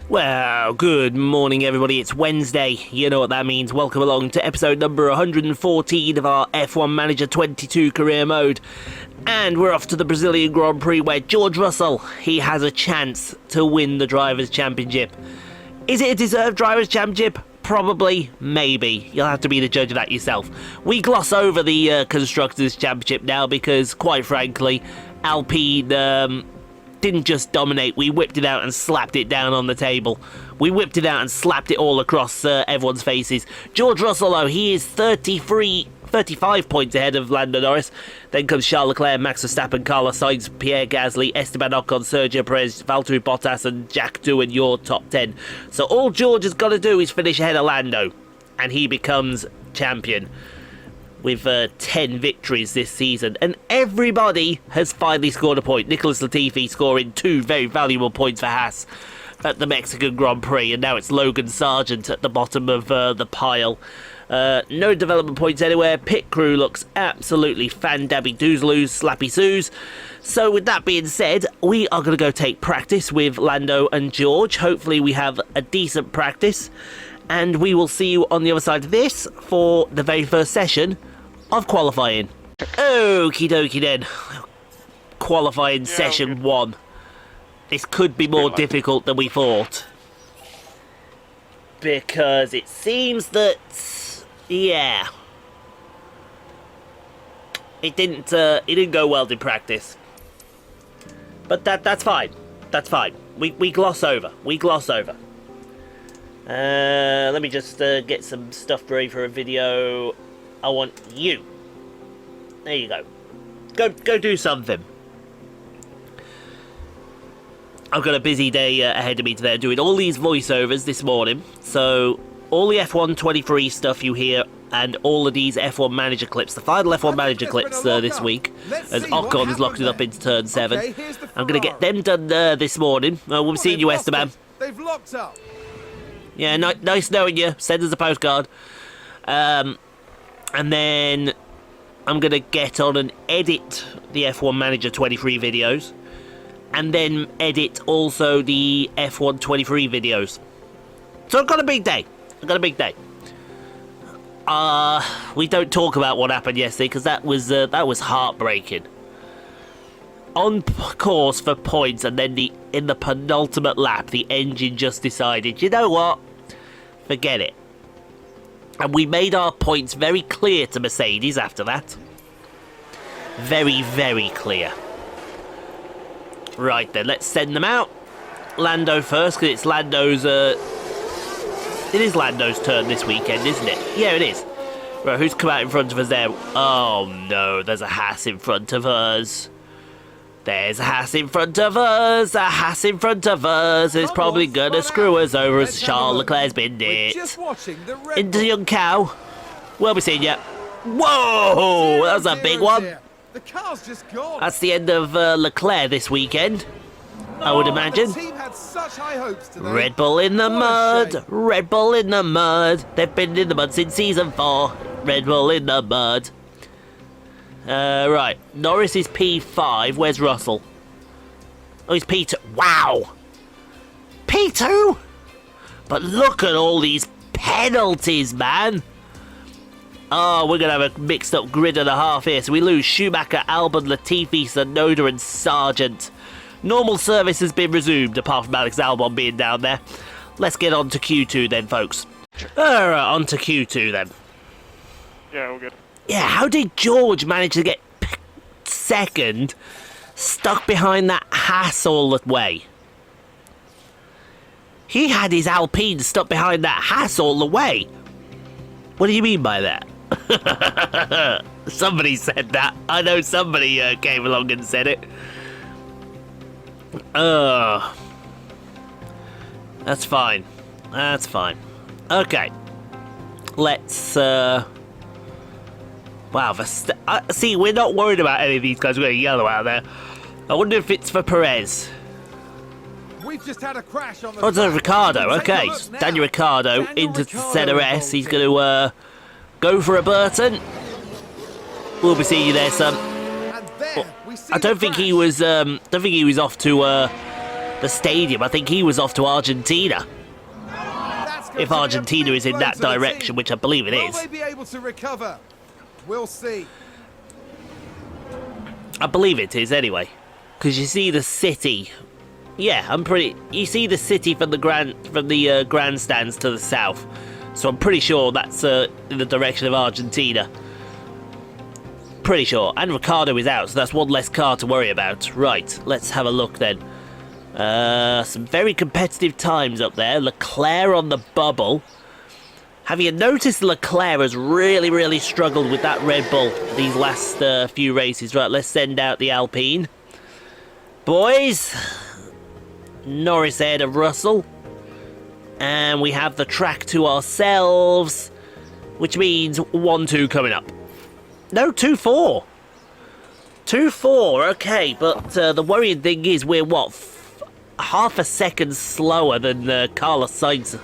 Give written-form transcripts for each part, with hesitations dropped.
Well, good morning everybody, it's Wednesday, you know what that means. Welcome along to episode number 114 of our F1 Manager 22 career mode. And we're off to the Brazilian Grand Prix where George Russell, he has a chance to win the Drivers' Championship. Is it a deserved Drivers' Championship? Probably, maybe. You'll have to be the judge of that yourself. We gloss over the Constructors' Championship now because, quite frankly, Alpine didn't just dominate, we whipped it out and slapped it down on the table. We whipped it out and slapped it all across everyone's faces. George Russell, though, he is 35 points ahead of Lando Norris. Then comes Charles Leclerc, Max Verstappen, Carlos Sainz, Pierre Gasly, Esteban Ocon, Sergio Perez, Valtteri Bottas and Jack Doohan, your top 10. So all George has got to do is finish ahead of Lando, and he becomes champion with 10 victories this season. And everybody has finally scored a point. Nicholas Latifi scoring 2 very valuable points for Haas at the Mexican Grand Prix. And now it's Logan Sargent at the bottom of the pile. No development points anywhere. Pit crew looks absolutely fan-dabby doozloos, slappy soos. So with that being said, we are going to go take practice with Lando and George. Hopefully we have a decent practice. And we will see you on the other side of this for the very first session of qualifying. Okie dokie then. Qualifying session 1. This could be more difficult than we thought. Because it seems that, yeah, it didn't go well in practice. But that's fine. That's fine. We gloss over. Let me just get some stuff ready for a video. I want you. There you go. Go do something. I've got a busy day ahead of me today, doing all these voiceovers this morning. So all the F1 23 stuff you hear and all of these F1 Manager clips, the final F1 Manager clips this week, as Ocon is locking up into turn 7. I'm going to get them done this morning. We'll be seeing you, Esteban. They've locked up. Yeah, nice knowing you. Send us a postcard. And then I'm going to get on and edit the F1 Manager 23 videos. And then edit also the F1 23 videos. So I've got a big day. We don't talk about what happened yesterday because that was heartbreaking. On course for points, and then in the penultimate lap, the engine just decided, you know what? Forget it. And we made our points very clear to Mercedes after that. Very, very clear. Right then, let's send them out. Lando first, because it's Lando's, it is Lando's turn this weekend, isn't it? Yeah, it is. Right, who's come out in front of us there? Oh no, there's a Haas in front of us. There's a Haas in front of us, It's probably gonna screw us over as Charles Leclerc's been it. Into the young cow. We'll be seeing you. Whoa, that was a big one. The car's just gone. That's the end of Leclerc this weekend, I would imagine. The team had such high hopes today. Red Bull in the mud. Red Bull in the mud. They've been in the mud since season 4. Red Bull in the mud. Right, Norris is P5. Where's Russell? Oh, he's P2. Wow! P2? But look at all these penalties, man! Oh, we're going to have a mixed up grid and a half here. So we lose Schumacher, Albon, Latifi, Tsunoda and Sargent. Normal service has been resumed, apart from Alex Albon being down there. Let's get on to Q2 then, folks. Alright, on to Q2 then. Yeah, all good. Yeah, how did George manage to get second, stuck behind that Haas all the way? He had his Alpine stuck behind that Haas all the way. What do you mean by that? Somebody said that. I know somebody came along and said it. That's fine. Okay. Let's, wow, see, we're not worried about any of these guys. We're going yellow out there. I wonder if it's for Perez. We've just had a crash on the it's Ricciardo. Okay, Daniel Ricciardo into center S. He's going to go for a Burton. We'll be seeing you there, son. I don't think he was. Don't think he was off to the stadium. I think he was off to Argentina. That's going If to be a Argentina big is in blow that to the direction, team. which I believe it Will is. they be able to recover? We'll see. I believe it is anyway. Because you see the city. Yeah, you see the city from the grandstands to the south. So I'm pretty sure that's in the direction of Argentina. Pretty sure. And Ricciardo is out, so that's one less car to worry about. Right, let's have a look then. Some very competitive times up there. Leclerc on the bubble. Have you noticed Leclerc has really struggled with that Red Bull these last few races? Right, let's send out the Alpine. Boys, Norris ahead of Russell. And we have the track to ourselves, which means 1-2 coming up. No, 2-4. 2-4, okay, but the worrying thing is we're, what, half a second slower than Carlos Sainz.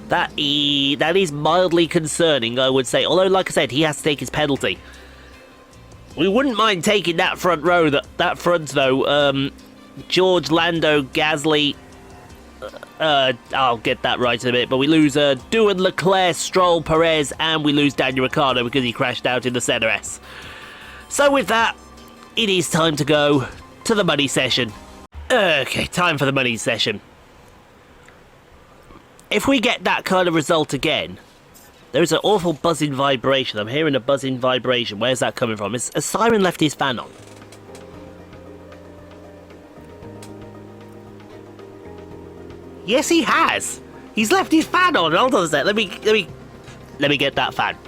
That is mildly concerning, I would say. Although, like I said, he has to take his penalty. We wouldn't mind taking that front row, that front, though. George, Lando, Gasly... I'll get that right in a bit, but we lose Doohan, Leclerc, Stroll, Perez, and we lose Daniel Ricciardo because he crashed out in the Center S. So with that, it is time to go to the money session. Okay, time for the money session. If we get that kind of result again, there's an awful buzzing vibration. I'm hearing a buzzing vibration. Where's that coming from? Has Simon left his fan on? Yes, he has. He's left his fan on. Hold on a sec. Let me get that fan.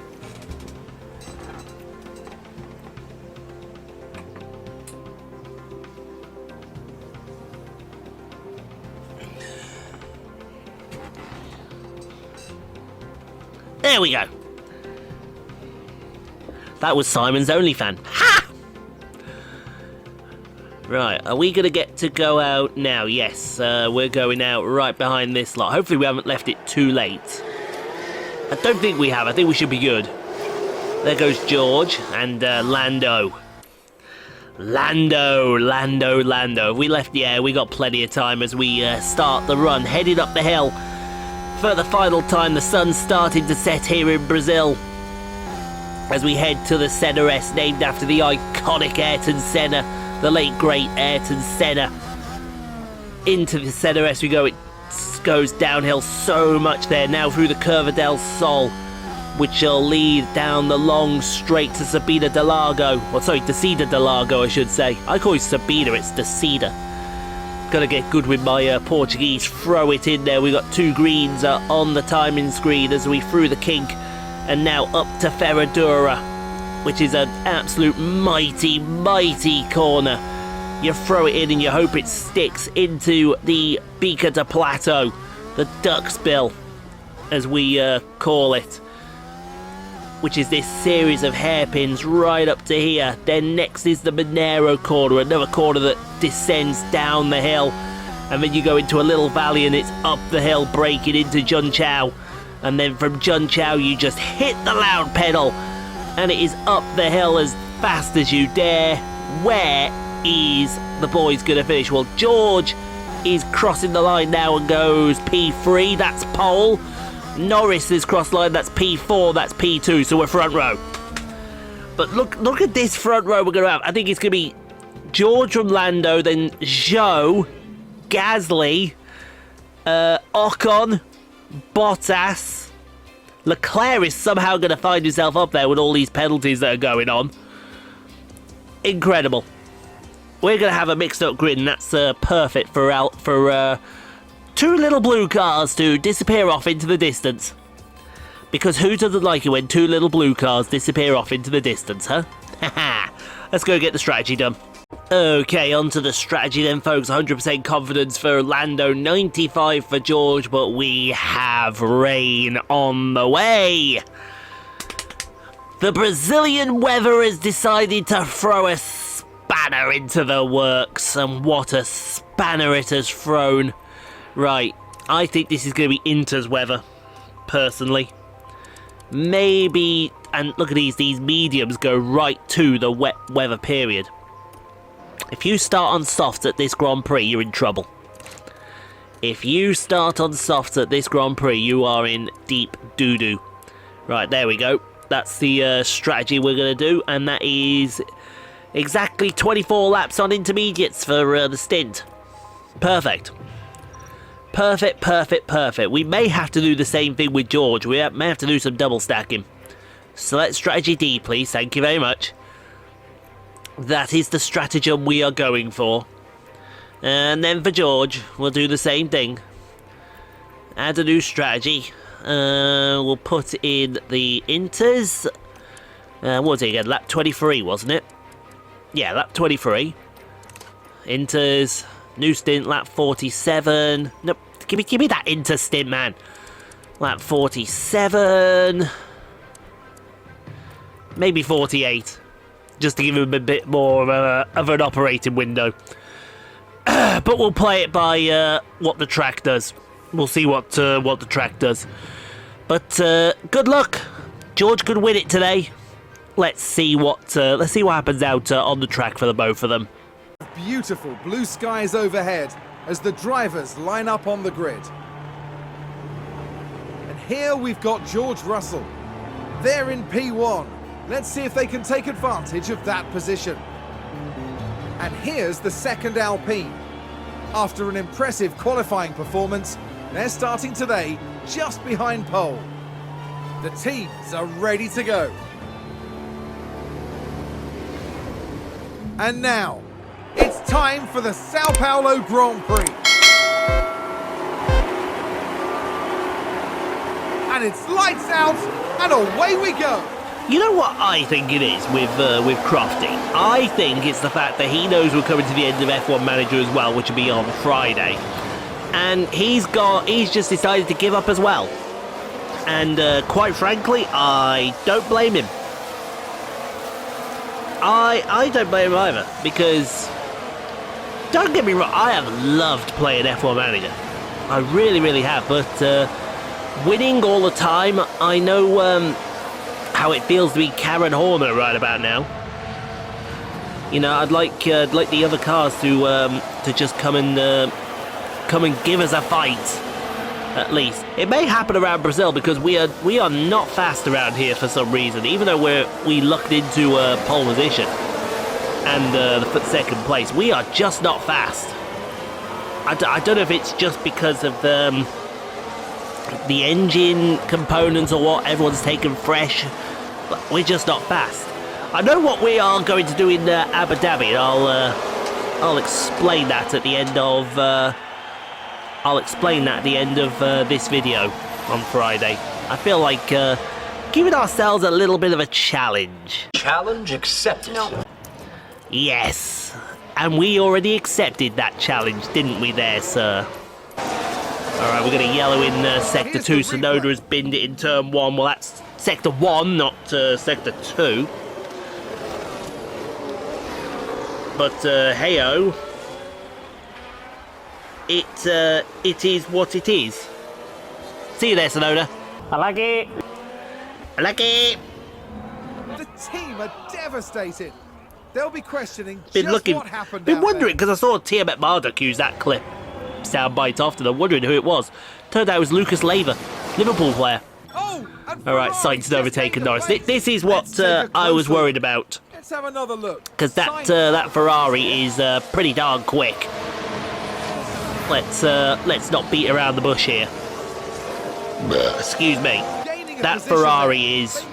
There we go. That was Simon's only fan. Ha! Right, are we going to get to go out now? Yes, we're going out right behind this lot. Hopefully we haven't left it too late. I don't think we have. I think we should be good. There goes George and Lando. Lando. If we left the air, we got plenty of time as we start the run. Headed up the hill. For the final time, the sun's starting to set here in Brazil. As we head to the Senna S, named after the iconic Ayrton Senna. The late great Ayrton Senna. Into the Senna S we go. It goes downhill so much there now through the Curva del Sol, which will lead down the long straight to Sabina del Lago. Well, sorry, Descida del Lago, I should say. I call it Sabina, it's Descida. Gotta get good with my Portuguese. Throw it in there. We got two greens on the timing screen as we through the kink, and now up to Ferradura, which is an absolute mighty corner. You throw it in and you hope it sticks into the Bica de Plato, the duck's bill, as we call it, which is this series of hairpins right up to here. Then next is the Monero corner, another corner that descends down the hill, and then you go into a little valley and it's up the hill, breaking into Junchao, and then from Junchao you just hit the loud pedal, and it is up the hill as fast as you dare. Where is the boys going to finish? Well, George is crossing the line now and goes P3, that's pole. Norris is crossed line, that's P4, that's P2, so we're front row. But look at this front row we're going to have. I think it's going to be George from Lando, then Zhou, Gasly, Ocon, Bottas. Leclerc is somehow going to find himself up there with all these penalties that are going on. Incredible. We're going to have a mixed up grid, and that's perfect for two little blue cars to disappear off into the distance. Because who doesn't like it when two little blue cars disappear off into the distance, huh? Haha. Let's go get the strategy done. Okay, on to the strategy then, folks. 100% confidence for Lando, 95 for George, but we have rain on the way. The Brazilian weather has decided to throw a spanner into the works, and what a spanner it has thrown. Right, I think this is going to be Inter's weather, personally. Maybe, and look at these mediums go right to the wet weather period. If you start on softs at this Grand Prix, you're in trouble. If you start on softs at this Grand Prix, you are in deep doo-doo. Right, there we go. That's the strategy we're going to do, and that is exactly 24 laps on intermediates for the stint. Perfect. Perfect, perfect, perfect. We may have to do the same thing with George. We may have to do some double stacking. Select strategy D, please. Thank you very much. That is the stratagem we are going for. And then for George, we'll do the same thing. Add a new strategy. We'll put in the inters. What was it again? Lap 23, wasn't it? Yeah, lap 23. Inters. New stint, lap 47. Nope, give me that inter stint, man. Lap 47. Maybe 48. Just to give him a bit more of an operating window. But we'll play it by what the track does. We'll see what the track does. But good luck. George could win it today. Let's see what happens out on the track for the both of them. Beautiful blue skies overhead as the drivers line up on the grid. And here we've got George Russell. They're in P1. Let's see if they can take advantage of that position. And here's the second Alpine. After an impressive qualifying performance, they're starting today just behind pole. The teams are ready to go. And now, it's time for the Sao Paulo Grand Prix. And it's lights out, and away we go. You know what I think it is with Crofty? I think it's the fact that he knows we're coming to the end of F1 Manager as well, which will be on Friday. And he's just decided to give up as well. And quite frankly, I don't blame him. I don't blame him either, because don't get me wrong, I have loved playing F1 Manager. I really, really have, but winning all the time, I know how it feels to be Karen Horner right about now. You know, I'd like the other cars to just come and give us a fight. At least it may happen around Brazil, because we are not fast around here for some reason. Even though we lucked into pole position and the second place, we are just not fast. I don't know if it's just because of the engine components or what. Everyone's taken fresh, but we're just not fast. I know what we are going to do in Abu Dhabi, and I'll explain that at the end of. I'll explain that at the end of this video on Friday. I feel like giving ourselves a little bit of a challenge. Challenge accepted. No. Yes, and we already accepted that challenge, didn't we there, sir? Alright, we're going to yellow in Sector 2. Sonoda has binned it in Turn 1. Well, that's Sector 1, not Sector 2. But, hey-oh. It is what it is. See you there, Sonoda. I like it. I like it. The team are devastated. They'll be questioning what happened. Been wondering, because I saw Tiamat Marduk use that clip soundbite after. I'm wondering who it was. Turned out it was Lucas Leiva, Liverpool player. Oh, alright, Sainz had overtaken Norris. This is what I was worried about. Let's have another look. Because that Ferrari is pretty darn quick. Let's not beat around the bush here. Excuse me. That Ferrari is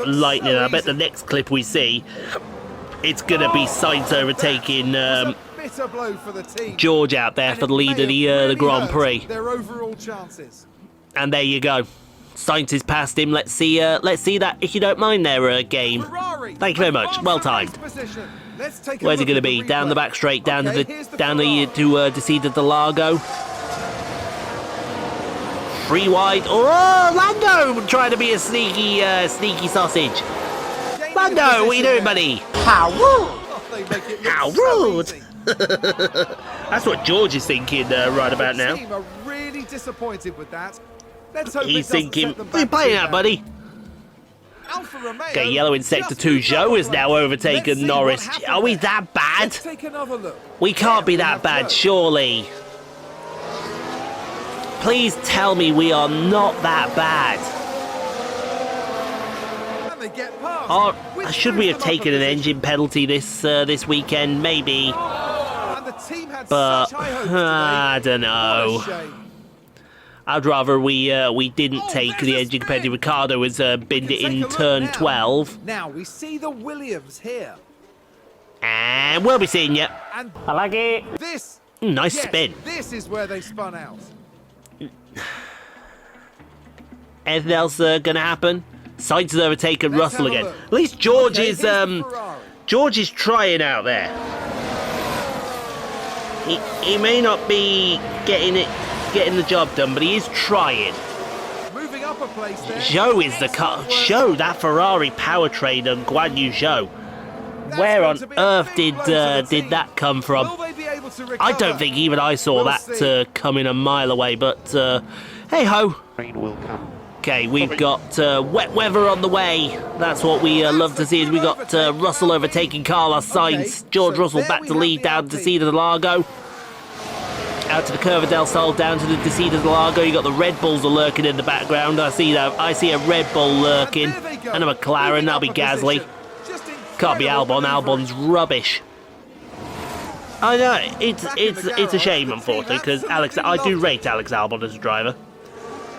lightning. I bet the next clip we see, it's gonna be Sainz overtaking George out there for the lead of the Grand Prix. Their overall chances. And there you go. Sainz is past him. Let's see that, if you don't mind, there, game. Thank you very much. Well timed. Where's it going to be? Down the back straight, down to Interlagos. Free wide. Oh, Lando trying to be a sneaky sausage. Lando, what are you doing, buddy? How rude! How rude! That's what George is thinking right about now. The team are really disappointed with that. Let's hope he's thinking, what are you playing at, buddy? Okay, yellow in Sector 2. Joe has now overtaken Norris. Are we that bad? Take another look. We can't be that bad, surely. Please tell me we are not that bad. And they get past. Or Which should we moves have them up a taken an position. engine penalty this weekend? Maybe. And the team had But such high hopes today. I don't know. What a shame. I'd rather we didn't take there's the a engine spin. penalty. Ricardo has binned it Take a in look turn now. 12. Now we see the Williams here. And we'll be seeing you. And I like it. this. Nice yes, spin. This is where they spun out. Anything else gonna happen? Sainz has overtaken Let's Russell have a again. look. At least George Okay, is here's the Ferrari. George is trying out there. He may not be getting the job done, but he is trying. Moving up a place there. Zhou is the car. Zhou, that Ferrari powertrain and Guan Yu Zhou. That's Where going on to be a earth big did blow to the did team. that come from? Will they be able to I recover? don't think even I saw We'll that see. coming a mile away, but hey ho. Rain will come. Okay, we've got wet weather on the way. That's what we love to see. Is we got Russell overtaking Carlos Sainz. Okay, George so Russell there back we to have lead the down to Alpine. Interlagos. Out to the Curva del Sol, down to the Interlagos. You got the Red Bulls are lurking in the background. I see that. I see a Red Bull lurking, And there they go. and a McLaren. Moving That'll up be a Gasly. position. Just Can't be incredible Albon. manoeuvring. Albon's rubbish. I know it's Back in the it's a garage, shame, the unfortunately, team because Alex. I absolutely do loved rate Alex Albon as a driver,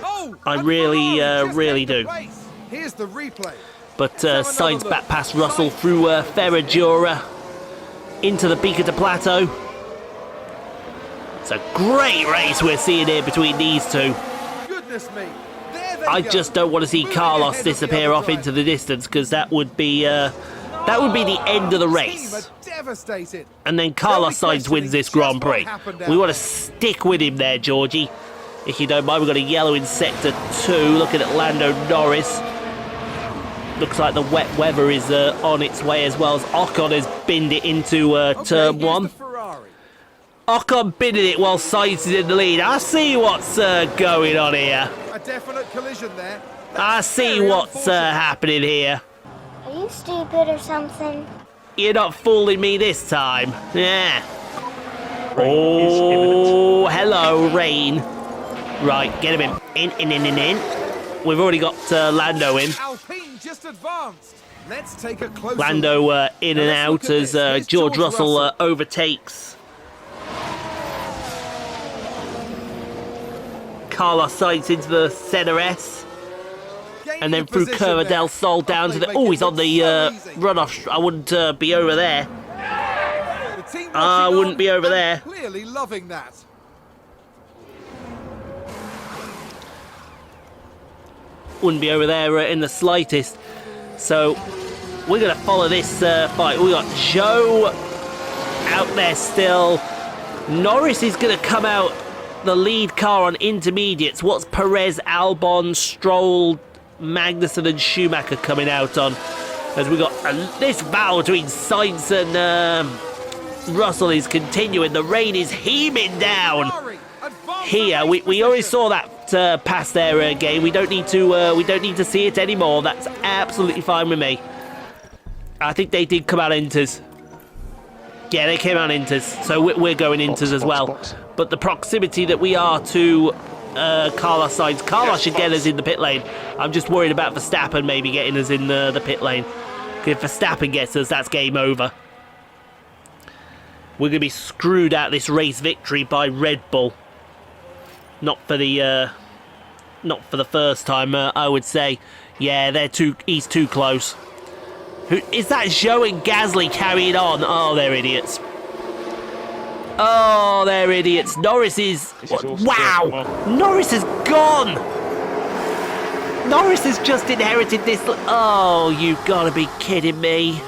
Oh, I and really, Ferrari just really kept the do. pace. Here's the replay. but have another Sainz look. back past Russell through Ferradura into the Pico de Plateau. It's a great race we're seeing here between these two. Goodness me. There they I go. just don't want to see Moving Carlos ahead of the disappear other off into driver. the distance, because that would be the end of the Team race. are devastated. And then Carlos They'll be Sainz wins this questioning Grand just Prix. what happened out We want to there. stick with him there, Georgie. If you don't mind, we've got a yellow in Sector 2. Looking at Lando Norris. Looks like the wet weather is on its way, as well as Ocon has binned it into Okay, turn here's 1. the Ferrari. Ocon binned it while Sainz is in the lead. I see what's going on here. A definite collision there. I That's see very what's unfortunate. happening here. Are you stupid or something? You're not fooling me this time. Yeah. Rain is imminent. Oh, hello, rain. Right, get him in. We've already got Lando in. Alpine just advanced. Let's take a closer Lando look. in Now and let's look out at as this. Here's George Russell overtakes Carlos Sainz into the Senna S. Gaining And then a through position Curva there. del Sol down Oh, to they the... make Oh, it he's on look the so easy. runoff. I wouldn't be over there. The team I rushing wouldn't on be over and there. Clearly loving that. Wouldn't be over there in the slightest. So we're going to follow this fight. We got Zhou out there still. Norris is going to come out the lead car on intermediates. What's Perez, Albon, Stroll, Magnussen and Schumacher coming out on? As we got this battle between Sainz and Russell is continuing. The rain is heaving down. Ferrari advanced Here, the we race already position. saw that pass there again. We don't need to see it anymore. That's absolutely fine with me. I think they did come out inters. Yeah, they came out inters, so we're going inters as well. box. But the proximity that we are to Carlos Sainz, Carlos should get us in the pit lane. I'm just worried about Verstappen maybe getting us in the pit lane. If Verstappen gets us, that's game over. We're going to be screwed out this race victory by Red Bull. Not for the first time, I would say. Yeah, he's too close. Who is that? Zhou and Gasly carrying on. Oh, they're idiots. Oh, they're idiots. Norris is... This is all Wow! still- Norris is gone! Norris has just inherited this... Oh, you've got to be kidding me.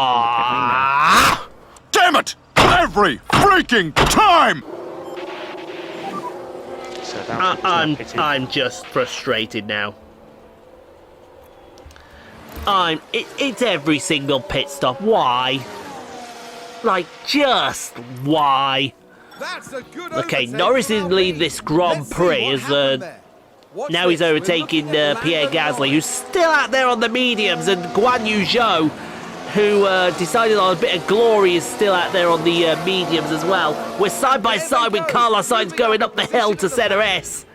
Ah! Damn it! Every freaking time! So that pitted. I'm just frustrated now. It's every single pit stop. Why? Like, just why? That's a good Okay, overtake Norris is from in lead Alpine. this Grand Let's see Prix what as happened there. Watch now he's this. We're overtaking looking at Pierre Lando Gasly, Norris. who's still out there on the mediums, and Guan Yu Zhou who decided on a bit of glory, is still out there on the mediums as well. We're side by side with Carlos Sainz going up the hill to center S.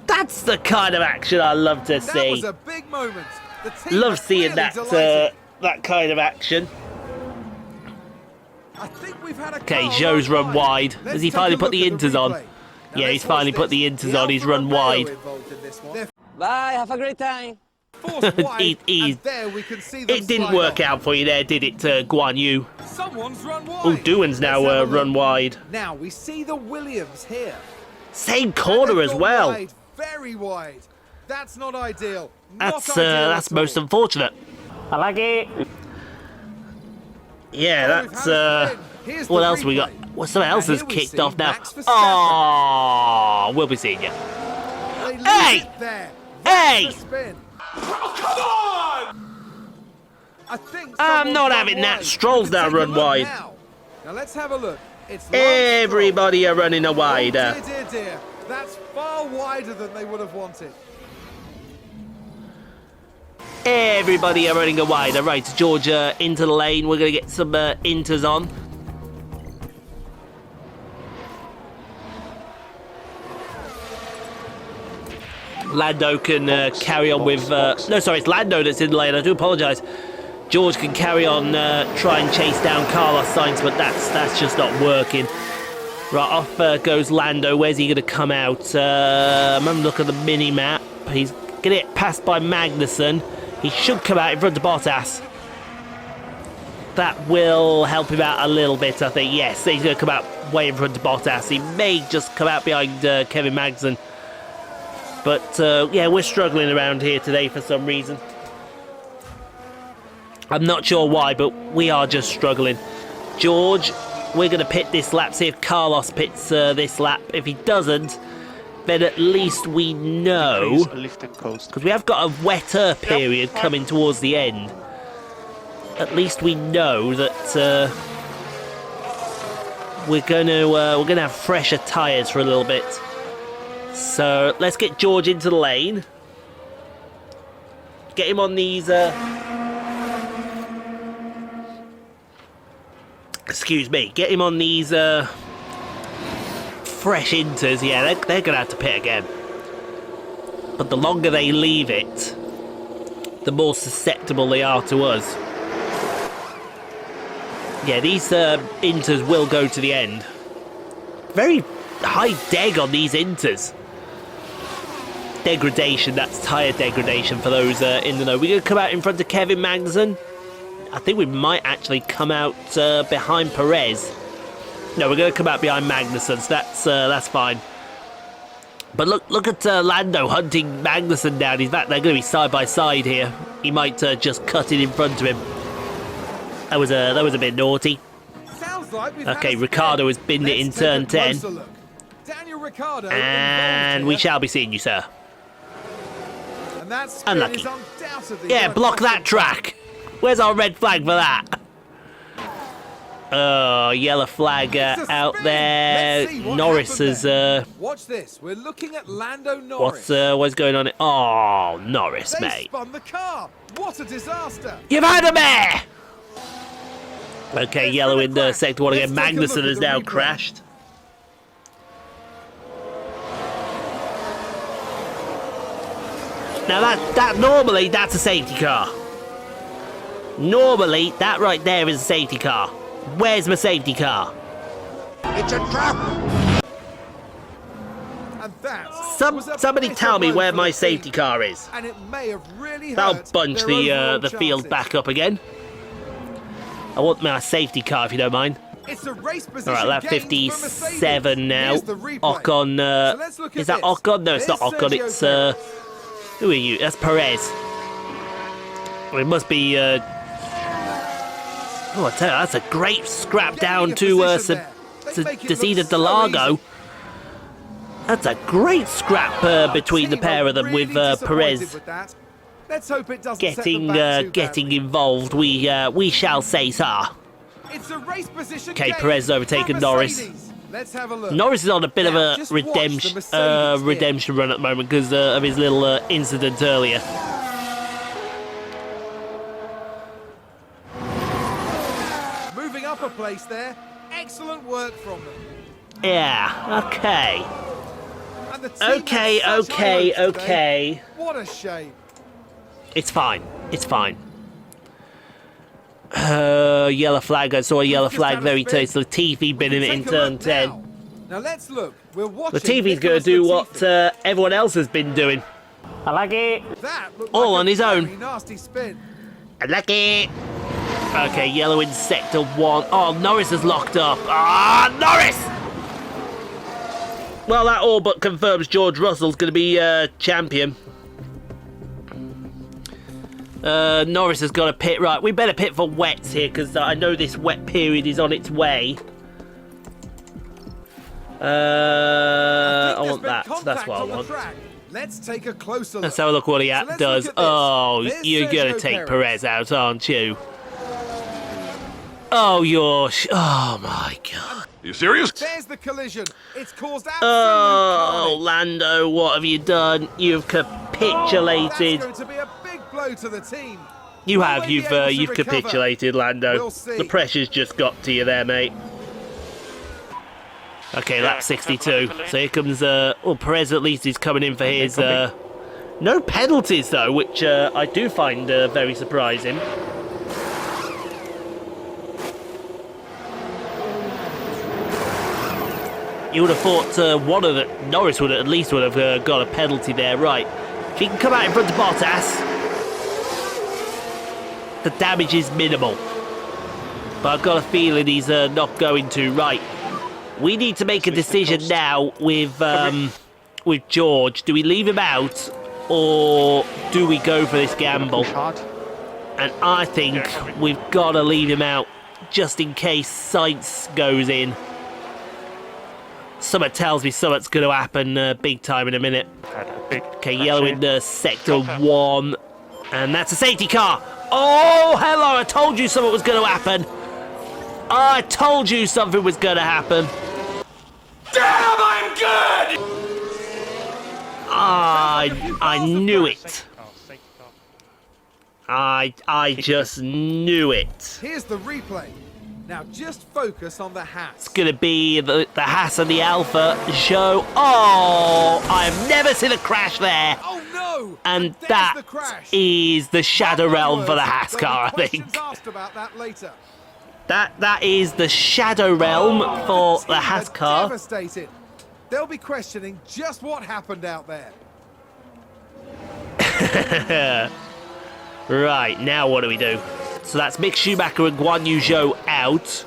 That's the kind of action I love to That see. was a big moment. The team Love are seeing clearly that delighted. that kind of action. I think we've had a Okay, car Joe's run wide. wide. Let's Has he take a finally put look the at inters on? replay. Now Yeah, let's he's finally watch put the this. inters on. He's Alfa run Romeo wide. involved in this one. They're Bye, have a great time. forced wide, He- and there we can see them It didn't slide work off. out for you there, did it, Guan Yu? Someone's run wide. Oh, Doohan's now Let's have a run look. wide. Now we see the Williams here. Same corner They've as gone well. Wide, very wide. That's not ideal. Not ideal That's at most all. unfortunate. I like it. Yeah, Oh, we've that's had a spin. Here's what the else we got? replay. Well, something else And has here we kicked see off now. Max Verstappen. Oh, we'll be seeing you. They leave Hey! it there. Hey! That's the spin. I think I'm someone's not run having that. wide. Stroll's We can now take a run look wide. Now let's have a look. It's Lance Everybody are running a Stroll. wider. Oh, dear. That's far wider than they would have wanted. Everybody are running a wider. Right, Georgia into the lane. We're going to get some inters on. Lando can carry on with... no, sorry, it's Lando that's in the lane. I do apologise. George can carry on, try and chase down Carlos Sainz, but that's just not working. Right, off goes Lando. Where's he going to come out? I'm having a look at the mini-map. He's going to get passed by Magnussen. He should come out in front of Bottas. That will help him out a little bit, I think. Yes, he's going to come out way in front of Bottas. He may just come out behind Kevin Magnussen. But, yeah, we're struggling around here today for some reason. I'm not sure why, but we are just struggling. George, we're going to pit this lap, see if Carlos pits this lap. If he doesn't, then at least we know, Lift and coast. because we have got a wetter period coming towards the end. At least we know that we're going to have fresher tyres for a little bit. So let's get George into the lane. Get him on these. Excuse me. Get him on these fresh inters. Yeah, they're gonna have to pit again. But the longer they leave it, the more susceptible they are to us. Yeah, these inters will go to the end. Very high deg on these inters. Degradation, that's tyre degradation for those in the know. We're going to come out in front of Kevin Magnussen. I think we might actually come out behind Perez. No, we're going to come out behind Magnussen, so that's fine. But look at Lando hunting Magnussen down. He's back. They're going to be side by side here. He might just cut it in front of him. That was a bit naughty. Sounds like we've Okay, had a Ricciardo has spin. binned it in Let's turn take a 10. closer look. Daniel Ricciardo And involved we here. shall be seeing you, sir. And that spin Unlucky. is undoubtedly Yeah, worth block that watching. track. Where's our red flag for that? Oh, yellow flag It's a out spin. there. Let's see what Norris happened is. there. Watch this. We're looking at Lando Norris. What's going on? Oh, Norris, They mate. spun the car. What a disaster. You've had him there. Okay, There's yellow been a in the crash. sector one again. Let's take a look Magnussen at has the now replay. crashed. Now that normally that's a safety car. Normally that right there is a safety car. Where's my safety car? It's a trap! And that was a Somebody bitter tell me blow where for my the safety team. car is. And it may have really That'll hurt bunch their the overall field chances. back up again. I want my safety car if you don't mind. It's a race position All right, lap gained for 57 Mercedes. now. Here's the replay. Ocon, So let's look at is that this. Ocon? No, it's not Here's Ocon. Sergio It's Perez. who are you? That's Perez. Well, it must be. Oh, I tell you, that's a great scrap down Getting to a position there. They make it see the look so Interlagos. easy. That's a great scrap between the Team pair are of them really with disappointed Perez with that. Let's hope it doesn't set them getting back too getting badly. involved. We shall say, sir. It's a race position Okay, gained Perez has for overtaken Norris. Mercedes. Let's have a look. Norris is on a bit of Now, a just watch the redemption Mercedes here. redemption run at the moment because of his little incident earlier. place there. Excellent work from them. Yeah, okay. And the team Okay, had such okay, high hopes today. okay. What a shame. It's fine. It's fine. Yellow flag. I saw a yellow flag very close. Latifi been in it in Take a turn look 10. Now let's look. We're watching Latifi's going Nicholas to do what Latifi. everyone else has been doing. Unlucky. That looked all like on a his own. very nasty spin. Lucky. Okay, yellow in sector 1. Oh, Norris is locked up. Ah, Norris! Well, that all but confirms George Russell's going to be champion. Norris has got a pit. Right, we better pit for wets here because I know this wet period is on its way. I want that. That's what I want. Let's take a closer look. Let's have a look what he So let's does. look at this. Oh, There's you're going to Sergio take Perez. Perez out, aren't you? Oh, you're... Oh, my God. You serious? There's the collision. It's caused absolute Oh, carnage. Lando, what have you done? You've capitulated. That's going to be a big blow to the team. You Will have. they be You've able to you've recover? capitulated, Lando. We'll see. The pressure's just got to you there, mate. Okay, lap 62. So here comes... well, Perez at least is coming in for his... no penalties, though, which I do find very surprising. You would have thought one of the... Norris would at least would have got a penalty there. Right. If he can come out in front of Bottas, the damage is minimal. But I've got a feeling he's not going to. Right. We need to make a decision now with George. Do we leave him out or do we go for this gamble? And I think we've got to leave him out just in case Sainz goes in. Something tells me something's going to happen big time in a minute. Okay, yellow in sector 1. And that's a safety car. Oh, hello, I told you something was going to happen. I told you something was going to happen. Damn, I'm good! I knew it. I just knew it. Here's the replay. Now just focus on the Haas. It's going to be the Haas and the Alpha show. Oh, I've never seen a crash there. Oh no! And there's that the crash. is the Shadow Realm for the There'll Haas be car, I questions think. asked about that later. That is the Shadow Realm for The the team Haas are car. Devastated. They'll be questioning just what happened out there. Right, now what do we do? So that's Mick Schumacher and Guan Yu Zhou out.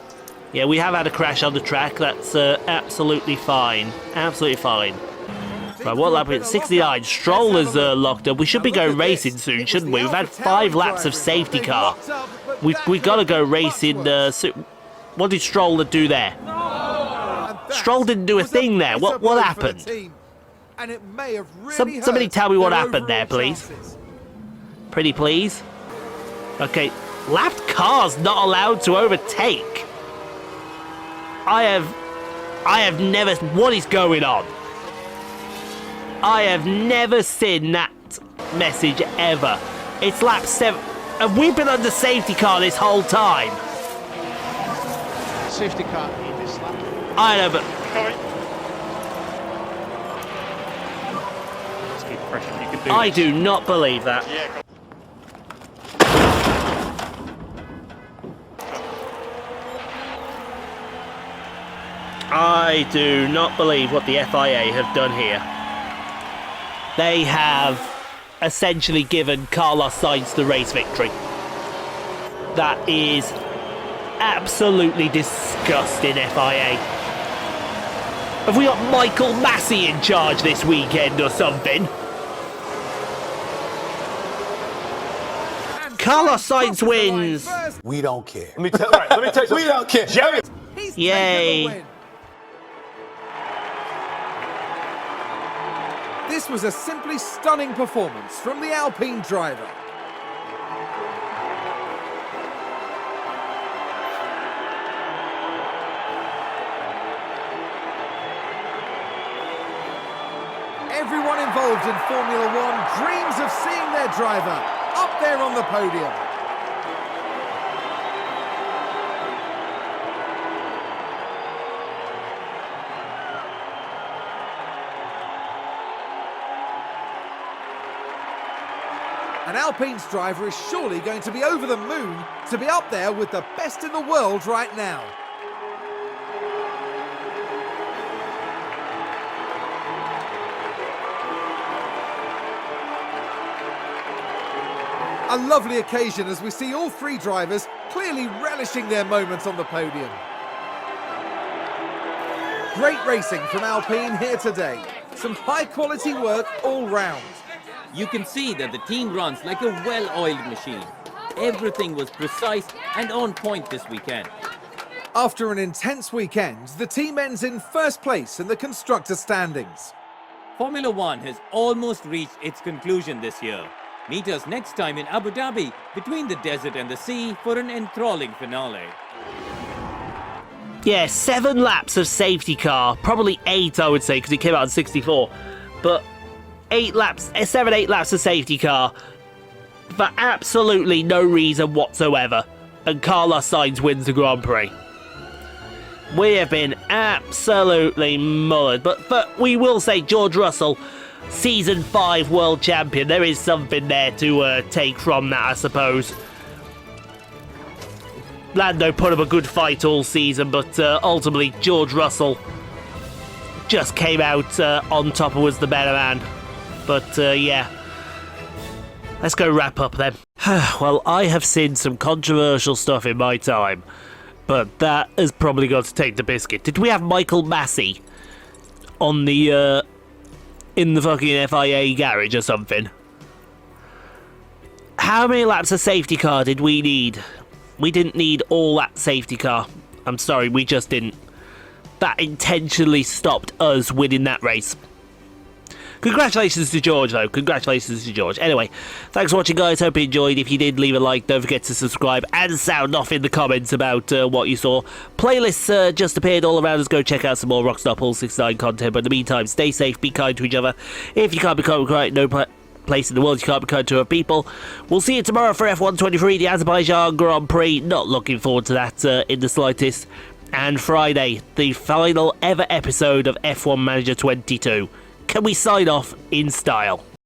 Yeah, we have had a crash on the track. That's absolutely fine. Absolutely fine. Right, what lap is it? 69. Stroll is locked up. We should be going racing soon, shouldn't we? We've had 5 laps of safety car. We've got to go racing soon. What did Stroll do there? Stroll didn't do a thing there. What happened? And it may have really Somebody hurt tell me what their happened there, overall please. chances. Pretty please. Okay, lapped cars not allowed to overtake. I have never... What is going on? I have never seen that message ever. It's lap 7. Have we been under safety car this whole time? Safety car in this lap. I know, but... I do not believe that. I do not believe what the FIA have done here. They have essentially given Carlos Sainz the race victory. That is absolutely disgusting, FIA. Have we got Michael Masi in charge this weekend or something? Carlos Sainz wins. We don't care. Let me tell you something. We don't care. Jerry. He's Yay. taken the win. This was a simply stunning performance from the Alpine driver. Everyone involved in Formula One dreams of seeing their driver up there on the podium. And Alpine's driver is surely going to be over the moon to be up there with the best in the world right now. A lovely occasion as we see all three drivers clearly relishing their moments on the podium. Great racing from Alpine here today. Some high-quality work all round. You can see that the team runs like a well-oiled machine. Everything was precise and on point this weekend. After an intense weekend, the team ends in first place in the constructor standings. Formula One has almost reached its conclusion this year. Meet us next time in Abu Dhabi, between the desert and the sea, for an enthralling finale. Yeah, 7 laps of safety car. Probably 8, I would say, because it came out in 64. But 8 laps, 7-8 laps of safety car for absolutely no reason whatsoever. And Carlos Sainz wins the Grand Prix. We have been absolutely mullered. But we will say George Russell, Season 5 World Champion. There is something there to take from that, I suppose. Lando put up a good fight all season, but ultimately George Russell just came out on top and was the better man. But yeah, let's go wrap up then. Well, I have seen some controversial stuff in my time, but that has probably got to take the biscuit. Did we have Michael Masi on the in the fucking FIA garage or something? How many laps of safety car did we need? We didn't need all that safety car. I'm sorry, we just didn't. That intentionally stopped us winning that race. Congratulations to George, though. Congratulations to George. Anyway, thanks for watching, guys. Hope you enjoyed. If you did, leave a like. Don't forget to subscribe and sound off in the comments about what you saw. Playlists just appeared all around us. Go check out some more Rockstar Pulse 69 content. But in the meantime, stay safe, be kind to each other. If you can't be kind, right, no place in the world you can't be kind to other people. We'll see you tomorrow for F123, the Azerbaijan Grand Prix. Not looking forward to that in the slightest. And Friday, the final ever episode of F1 Manager 22. Can we sign off in style?